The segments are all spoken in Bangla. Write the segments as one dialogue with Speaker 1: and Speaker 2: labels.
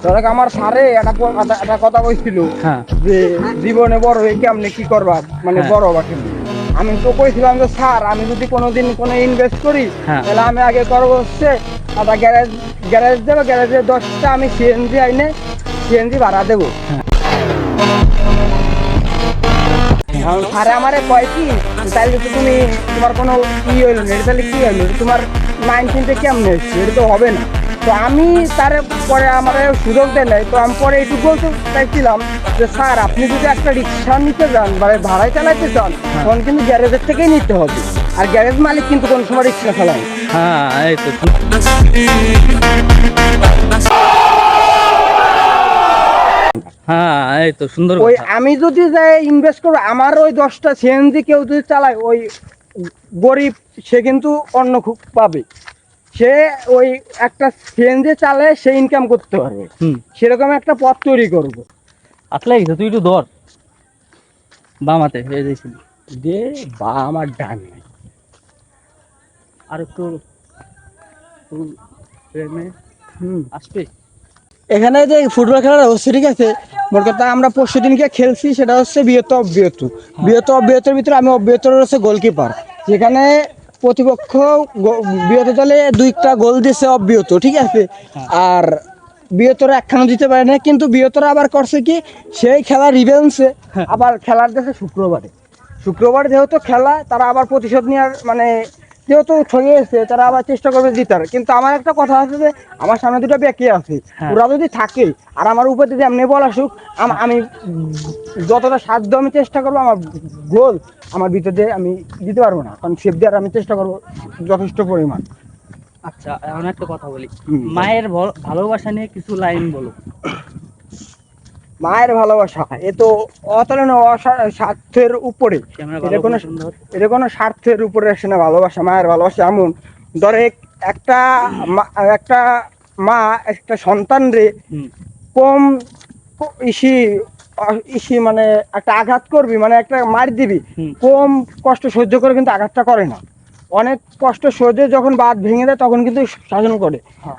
Speaker 1: ধরো আমার স্যারে একটা কথা কইছিল যে জীবনে বড় হয়ে কেমনে কি করবা, মানে বড় হবা কেমনে। আমি তো কইছিলাম যে স্যার আমি যদি কোনোদিন কোনো ইনভেস্ট করি তাহলে আমি আগে করবো হচ্ছে একটা গ্যারেজ দেবো, গ্যারেজে 10টা আমি সিএনজি আইনে সিএনজি ভাড়া দেবো। স্যারে আমারে কয় কি তাইলে তো তুমি তোমার কোনো হইলো না, তাহলে কি হইলো, তোমার মাইন্ড চিনতে কেমনে এসছে, এটা তো হবে না। তো আমি তারে পরে আমার সুযোগ দেয় নাই, তো আমি পরে এইটুকু বলতে চাইছিলাম যে স্যার আপনি যদি একটা রিক্সা নিতে যান বা ভাড়ায় চালাইতে চান তখন কিন্তু গ্যারেজের থেকেই নিতে হবে, আর গ্যারেজ মালিক কিন্তু কোনো সময় রিক্সা চালায়।
Speaker 2: এই তো এই তো সুন্দর।
Speaker 1: ওই আমি যদি যাই ইনভেস্ট করবো, আমার ওই 10টা সিএনজি কেউ যদি চালায়, ওই গরিব সে কিন্তু অন্য খুব পাবে, সে ওই একটা সিএনজি চালে সে ইনকাম করতে পারবে, সেরকম একটা পথ তৈরি করবো।
Speaker 2: আসলে তুই একটু ধর বামাতে হয়ে যাইছিল
Speaker 1: যে বা আমার ডান নাই
Speaker 2: আর একটু আসবে।
Speaker 1: এখানে যে ফুটবল খেলার অবস্থা ঠিক আছে, মোট কথা আমরা পরশু দিনকে খেলছি, সেটা হচ্ছে বৃহত্তর অব্যাহতের ভিতরে আমি অব্যাহতের হচ্ছে গোলকিপার, যেখানে প্রতিপক্ষ বৃহত্তর দলে 2টা গোল দিয়েছে অব্যাহত, ঠিক আছে। আর বৃহত্তর একখানা দিতে পারে না, কিন্তু বৃহত্তর আবার করছে কি সেই খেলার রিভেন্সে আবার খেলার দেশে শুক্রবার যেহেতু খেলা, তারা আবার প্রতিশোধ নেওয়ার মানে যেহেতু ঠকে গেছে তারা আবার চেষ্টা করবে জিতার। কিন্তু আমার একটা কথা আছে যে আমার সামনে 2টা ব্যাকি আছে, ওরা যদি থাকে আর আমার উপর যদি এমনি বল আসুক, আমি যতটা সাধ্য আমি চেষ্টা করবো আমার গোল আমার ভিতর দিয়ে আমি দিতে পারবো না, কারণ সেফ দেওয়ার আমি চেষ্টা করবো যথেষ্ট পরিমাণ।
Speaker 2: আচ্ছা এখন একটা কথা বলি, মায়ের ভালোবাসা নিয়ে কিছু লাইন বলো।
Speaker 1: মায়ের ভালোবাসা এ তো অতুলনীয়, স্বার্থের উপরে, এটা কোনো স্বার্থের উপরে আসে না ভালোবাসা। মায়ের ভালোবাসা এমন, ধরে একটা মা একটা সন্তান রে কম ইসি মানে একটা আঘাত করবি, মানে একটা মার দিবি, কম কষ্ট সহ্য করে কিন্তু আঘাতটা করে না, অনেক কষ্ট সহ্য যখন বাদ ভেঙে দেয় তখন কিন্তু শাসন করে।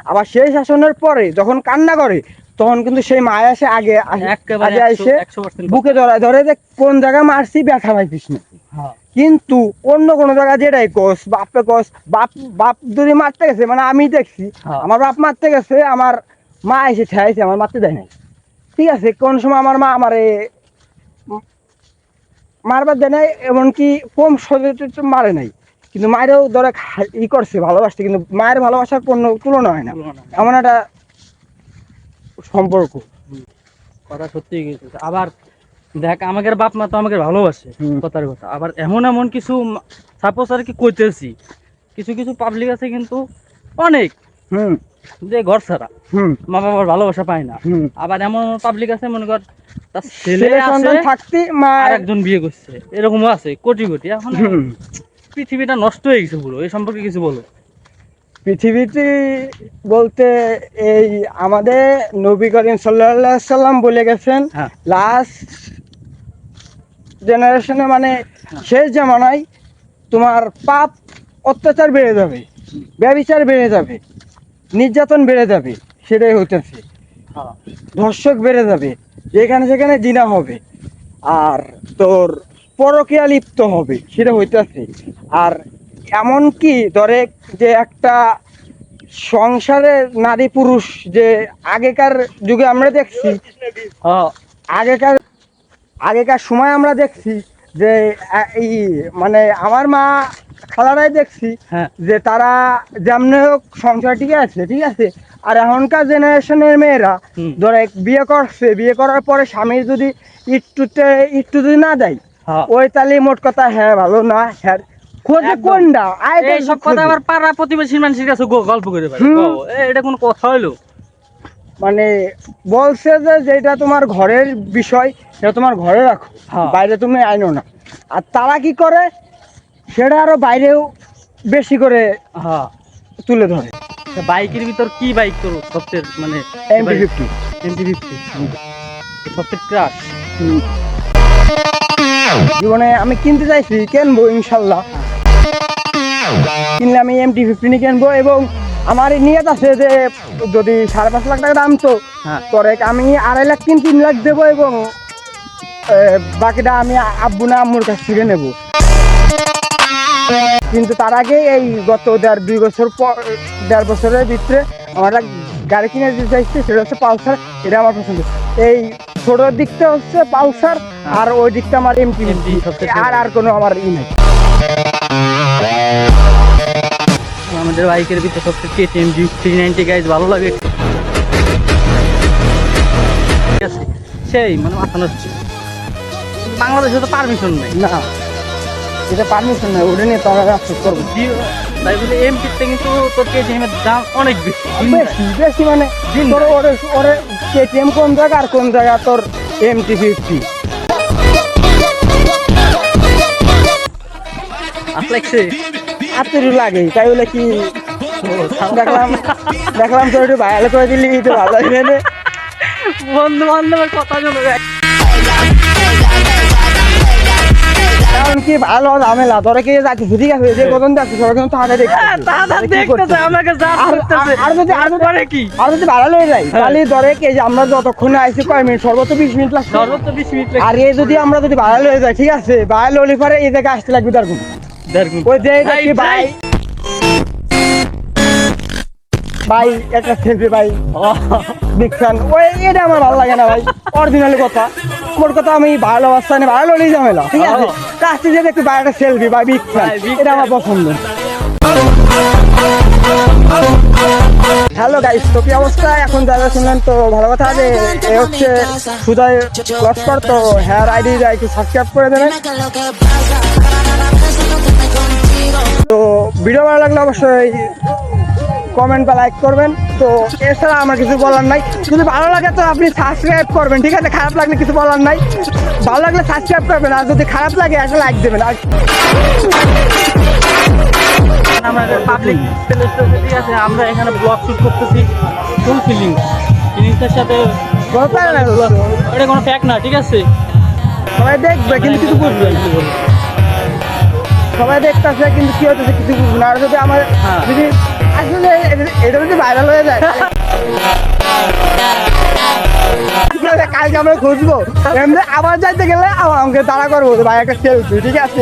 Speaker 1: আবার সেই শাসনের পরে যখন কান্না করে তখন কিন্তু সেই মায় আসে আগে এসে বুকে ধরে যে কোন জায়গায় মারছি ব্যথা পাইছিস না। কিন্তু অন্য কোনো জায়গায় যেটাই কোস বাপে কোস বাপ যদি মারতে গেছে, মানে আমি দেখছি আমার বাপ মারতে গেছে, আমার মা এসে ঠেয়াইছে, আমার মারতে দেয় নাই, ঠিক আছে। কোন সময় আমার মা আমারে মারবার দেয় নাই, এমনকি কম সহজে মারে নাই, কিন্তু মায়েরও ধরে করছে ভালোবাসতে, কিন্তু মায়ের ভালোবাসার কোনো তুলনা হয় না, এমন একটা সম্পর্ক।
Speaker 2: কথা সত্যি গেছে। আবার দেখ আমাদের বাপ মা তো আমাকে ভালোবাসে, কথার কথা। আবার এমন কিছু সাপোজ আর কি কইতেছি, কিছু পাবলিক আছে কিন্তু অনেক যে ঘর ছাড়া মা বাবার ভালোবাসা পায় না। আবার এমন পাবলিক আছে মনে কর তার ছেলে
Speaker 1: থাকতে মা
Speaker 2: একজন বিয়ে করছে, এরকমও আছে কোটি। এখন পৃথিবীটা নষ্ট হয়ে গেছে পুরো, এই সম্পর্কে কিছু বলো।
Speaker 1: পৃথিবীতে বলতে এই আমাদের নবী করিম সাল্লাল্লাহু আলাইহি সাল্লাম বলে গেছেন, লাস্ট জেনারেশনে মানে শেষ জামানায় তোমার পাপ অত্যাচার বেড়ে যাবে, ব্যভিচার বেড়ে যাবে, নির্যাতন বেড়ে যাবে, সেটাই হইতেছে। ধর্ষক বেড়ে যাবে, যেখানে সেখানে জিনা হবে, আর তোর পরকীয়া লিপ্ত হবে, সেটা হইতেছে। আর এমন কি ধরে যে একটা সংসারে নারী পুরুষ যে আগেকার যুগে আমরা দেখছি, আগেকার সময় আমরা দেখছি যে এই মানে আমার মা খালারাই দেখছি যে তারা যেমন হোক সংসার ঠিক আছে। আর এখনকার জেনারেশনের মেয়েরা ধরে বিয়ে করছে, বিয়ে করার পরে স্বামীর যদি একটু যদি না দেয়, ওই তাহলে মোট কথা হ্যাঁ ভালো না, হ্যাঁ খোঁজে কোনটা
Speaker 2: সব কথা আবার পাড়া প্রতিবেশীর মানুষের কাছে গল্প করে পারে, এটা কোনো কথা হইলো?
Speaker 1: মানে বলছে যে যেটা তোমার ঘরের বিষয় সেটা তোমার ঘরে রাখো, বাইরে তুমি আইনো না। আর তারা কি করে সেটা আরো বাইরেও বেশি করে তুলে ধরে।
Speaker 2: বাইকের ভিতর কি বাইক তোর সবচেয়ে মানে
Speaker 1: MT-50
Speaker 2: সবচেয়ে ক্রাশ?
Speaker 1: জীবনে আমি কিনতে চাইছি, কিনবো ইনশাল্লাহ, কিনলে আমি MT-50 কিনবো। এবং আমার এই নিয়ত আছে যে যদি 5.5 লাখ টাকা দাম তো
Speaker 2: হ্যাঁ।
Speaker 1: পরে আমি 2.5 লাখ 3 লাখ দেবো এবং বাকিটা আমি আব্বু না আম্মুর কাছ থেকে নেব। কিন্তু তার আগে এই গত 1.5 বছরের ভিতরে আমার একটা গাড়ি কিনে দিতে চাইছি, সেটা হচ্ছে পালসার। এটা আমার পছন্দ। এই ছোট দিকটা হচ্ছে পালসার আর ওই দিকটা আমার এমটি, আর কোনো আমার ই নাই।
Speaker 2: আমাদের বাইকের ভিতরে সবচেয়ে কেটিএম ডিউক 390 গাইজ ভালো লাগে, ঠিক আছে সেই মানে মাথা নষ্ট। বাংলাদেশে তো পারমিশন নেই
Speaker 1: না, এটা পারমিশন নাই, ওটা নিয়ে তো আমরা আফসোস করবো।
Speaker 2: তাই বলে এমপিতে কিন্তু তোর কেটিএম এর দাম অনেক বেশি
Speaker 1: বেশি বেশি মানে তোর ওরে কেটিএম কোন জায়গা আর কোন জায়গা তোর MT-50
Speaker 2: আসলে
Speaker 1: আত্মীয় লাগে। তাই বলে কি দেখলাম তোর একটু ভাইরাল করে দিলি তো ভালো লাগে না?
Speaker 2: বন্ধু বান্ধবের কথা শুনে
Speaker 1: কারণ কি ভালো ঝামেলা তোরা কি যাচ্ছিস, ঠিক আছে যে কখন যাচ্ছিস সবাই কিন্তু তাহলে
Speaker 2: দেখতেছে আমাকে যা করতেছে।
Speaker 1: আর যদি ভালো হয়ে যায় তাহলে ধরে কি যে আমরা যতক্ষণে আইসি কয় মিনিট, সর্বোচ্চ 20 মিনিট লাগছে।
Speaker 2: সর্বোচ্চ 20 মিনিট
Speaker 1: আর এই যদি আমরা যদি ভাইরাল হয়ে যায়, ঠিক আছে ভাইরাল হলে পরে এই জায়গায় আসতে লাগবে তার গুণ ওই যে দেখি ভাই ভাই একটা সেলফি ভাই দেখছেন ওই এটা আমার ভালো লাগে না ভাই। অরিজিনালি কথা মোর কথা, আমি ভালো অবস্থা নেই, ভালো হলেই ঝামেলা, ঠিক আছে কাছে যে দেখি ভাই একটা সেলফি ভাই বিকছেন, এটা আমার পছন্দ। হ্যালো গাইস, তো কি অবস্থা? এখন যারা শুনলেন তো ভালো কথা, যে এ হচ্ছে সুজয় লস্কর। তো হেয়ার আইডি একটু সাবস্ক্রাইব করে দেবেন। তো ভিডিও ভালো লাগলে অবশ্যই কমেন্ট বা লাইক করবেন। তো এছাড়া আমার কিছু বলার নাই, যদি ভালো লাগে তো আপনি সাবস্ক্রাইব করবেন, ঠিক আছে? খারাপ লাগলে কিছু বলার নাই, ভালো লাগলে সাবস্ক্রাইব করবেন, আর যদি খারাপ লাগে একটা লাইক দেবেন। আর
Speaker 2: আমাদের পাবলিক প্লেস ঠিক আছে, আমরা এখানে ব্লগ শুট করতেছি ফুল ফিলিংসের সাথে। এটা কোনো ফ্যাক্ট না, ঠিক আছে
Speaker 1: সবাই দেখবে কিন্তু কিছু বুঝবে না, সবাই দেখতেছে কিন্তু কি হচ্ছে কিছু বুঝবে না। আর যদি আমার যদি আসলে এটা যদি ভাইরাল হয়ে যায় কালকে আমরা খুঁজবো, এমনি আবার যাইতে গেলে আমাকে তাড়া করবো ভাই একটা সেলফি, ঠিক আছে?